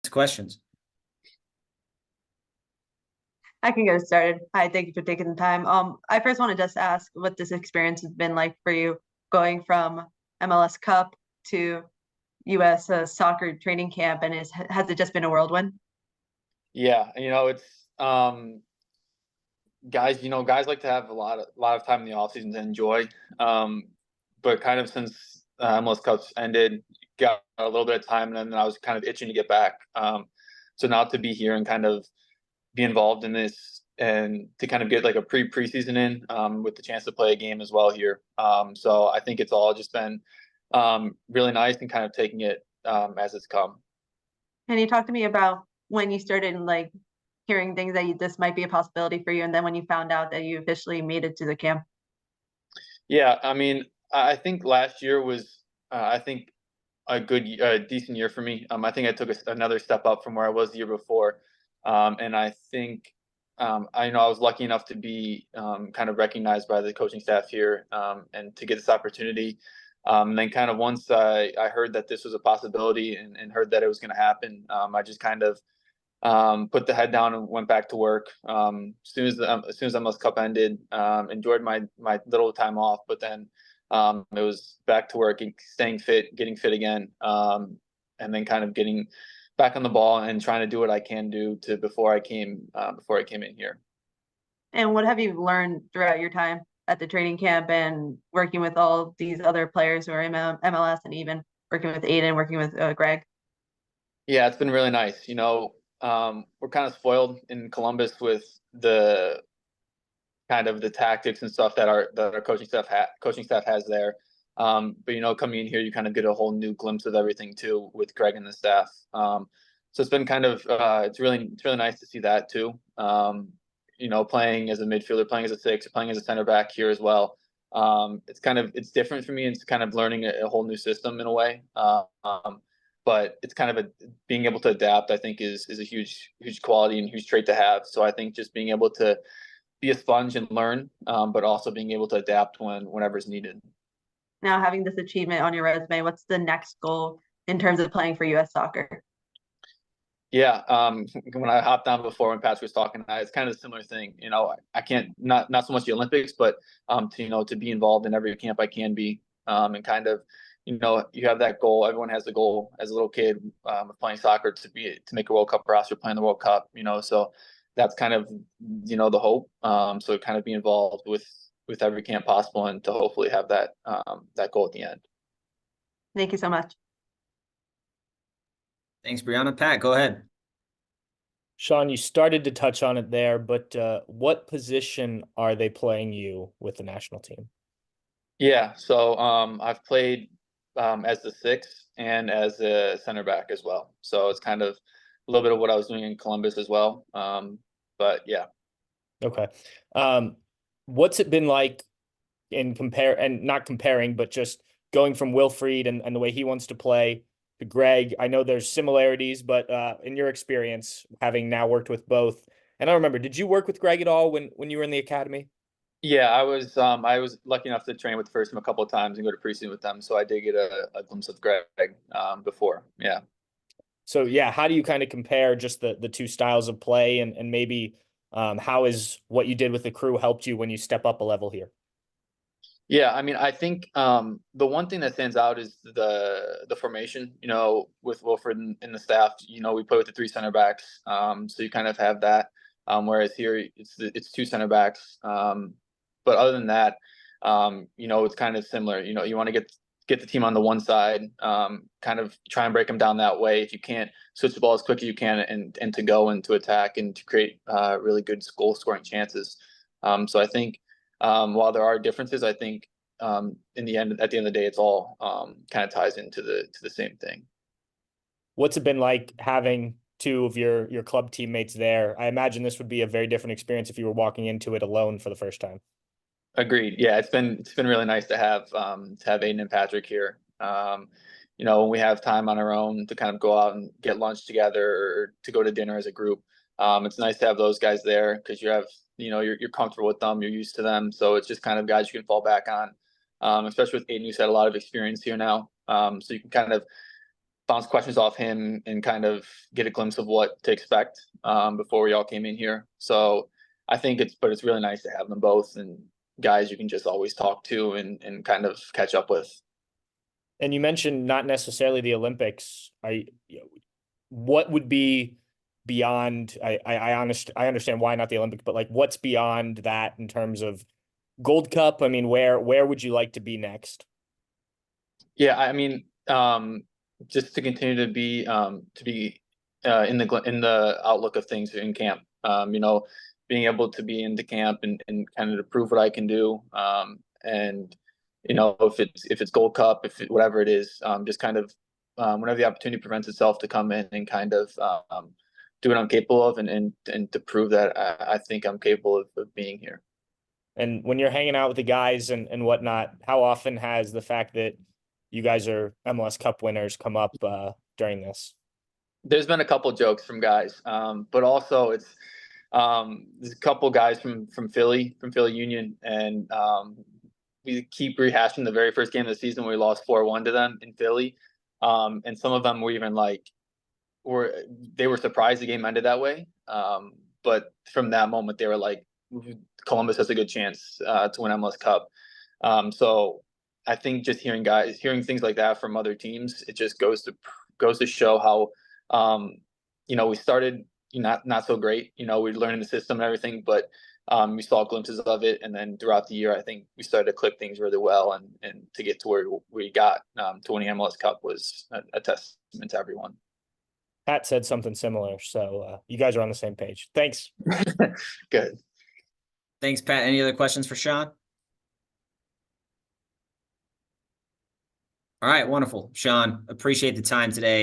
questions. I can get started. Hi, thank you for taking the time. I first want to just ask what this experience has been like for you going from MLS Cup to US soccer training camp, and has it just been a whirlwind? Yeah, it's guys like to have a lot of time in the off season to enjoy. But kind of since MLS Cups ended, got a little bit of time, and then I was kind of itching to get back. So now to be here and kind of be involved in this and to kind of get like a preseason in with the chance to play a game as well here. So I think it's all just been really nice and kind of taking it as it's come. Can you talk to me about when you started like hearing things that this might be a possibility for you, and then when you found out that you officially made it to the camp? Yeah, I mean, I think last year was, I think, decent year for me. I think I took another step up from where I was the year before, and I think, I was lucky enough to be kind of recognized by the coaching staff here, and to get this opportunity. And then kind of once I heard that this was a possibility and heard that it was going to happen, I just kind of put the head down and went back to work. As soon as MLS Cup ended, enjoyed my little time off, but then it was back to work and staying fit, getting fit again, and then kind of getting back on the ball and trying to do what I can do to before I came in here. And what have you learned throughout your time at the training camp and working with all these other players who are in MLS, and even working with Aiden, working with Greg? Yeah, it's been really nice. We're kind of spoiled in Columbus with the kind of the tactics and stuff that our coaching staff has there. But coming in here, you kind of get a whole new glimpse of everything too with Greg and the staff. So it's been kind of it's really nice to see that too. Playing as a midfielder, playing as a six, playing as a center back here as well. It's different for me. It's kind of learning a whole new system in a way. But it's kind of being able to adapt, I think, is a huge quality and huge trait to have. So I think just being able to be a sponge and learn, but also being able to adapt whenever's needed. Now, having this achievement on your resume, what's the next goal in terms of playing for US soccer? Yeah, when I hopped on before when Patrick was talking, it's kind of a similar thing. I can't not so much the Olympics, but to be involved in every camp I can be, and kind of you have that goal. Everyone has the goal as a little kid of playing soccer to make a World Cup roster, playing the World Cup. So that's kind of the hope. So kind of be involved with every camp possible, and to hopefully have that goal at the end. Thank you so much. Thanks, Brianna. Pat, go ahead. Sean, you started to touch on it there, but what position are they playing you with the national team? Yeah, so I've played as the six and as a center back as well. So it's kind of a little bit of what I was doing in Columbus as well. But yeah. Okay. What's it been like not comparing, but just going from Wilfried and the way he wants to play to Greg? I know there's similarities, but in your experience, having now worked with both, and I remember, did you work with Greg at all when you were in the academy? Yeah, I was lucky enough to train with the first team a couple of times and go to preseason with them, so I did get a glimpse of Greg before. Yeah. So yeah, how do you kind of compare just the two styles of play, and maybe how is what you did with the crew helped you when you step up a level here? Yeah, I mean, I think the one thing that stands out is the formation. With Wilfred and the staff, we play with the three center backs, so you kind of have that. Whereas here, it's two center backs. But other than that, it's kind of similar. You want to get the team on the one side, kind of try and break them down that way. If you can't, switch the ball as quick as you can and to go and to attack and to create really good goal scoring chances. So I think while there are differences, I think at the end of the day, it's all kind of ties into the same thing. What's it been like having two of your club teammates there? I imagine this would be a very different experience if you were walking into it alone for the first time. Agreed. Yeah, it's been really nice to have Aiden and Patrick here. When we have time on our own to kind of go out and get lunch together or to go to dinner as a group, it's nice to have those guys there because you're comfortable with them, you're used to them, so it's just kind of guys you can fall back on. Especially with Aiden, who's had a lot of experience here now, so you can kind of bounce questions off him and kind of get a glimpse of what to expect before we all came in here. So I think it's really nice to have them both and guys you can just always talk to and kind of catch up with. And you mentioned not necessarily the Olympics. What would be beyond? I understand why not the Olympics, but like what's beyond that in terms of Gold Cup? I mean, where would you like to be next? Yeah, I mean, just to continue to be in the outlook of things in camp. You know, being able to be into camp and kind of to prove what I can do. And you know, if it's Gold Cup, whatever it is, just kind of whenever the opportunity presents itself to come in and kind of do what I'm capable of and to prove that I think I'm capable of being here. And when you're hanging out with the guys and whatnot, how often has the fact that you guys are MLS Cup winners come up during this? There's been a couple jokes from guys, but also it's there's a couple guys from Philly Union, and we keep rehashing the very first game of the season where we lost 4-1 to them in Philly, and some of them were even like they were surprised the game ended that way, but from that moment they were like, Columbus has a good chance to win MLS Cup. So I think just hearing things like that from other teams, it just goes to show how you know, we started not so great. You know, we're learning the system and everything, but we saw glimpses of it, and then throughout the year, I think we started to click things really well, and to get to where we got to winning MLS Cup was a testament to everyone. Pat said something similar, so you guys are on the same page. Thanks. Good. Thanks, Pat. Any other questions for Sean? All right, wonderful. Sean, appreciate the time today.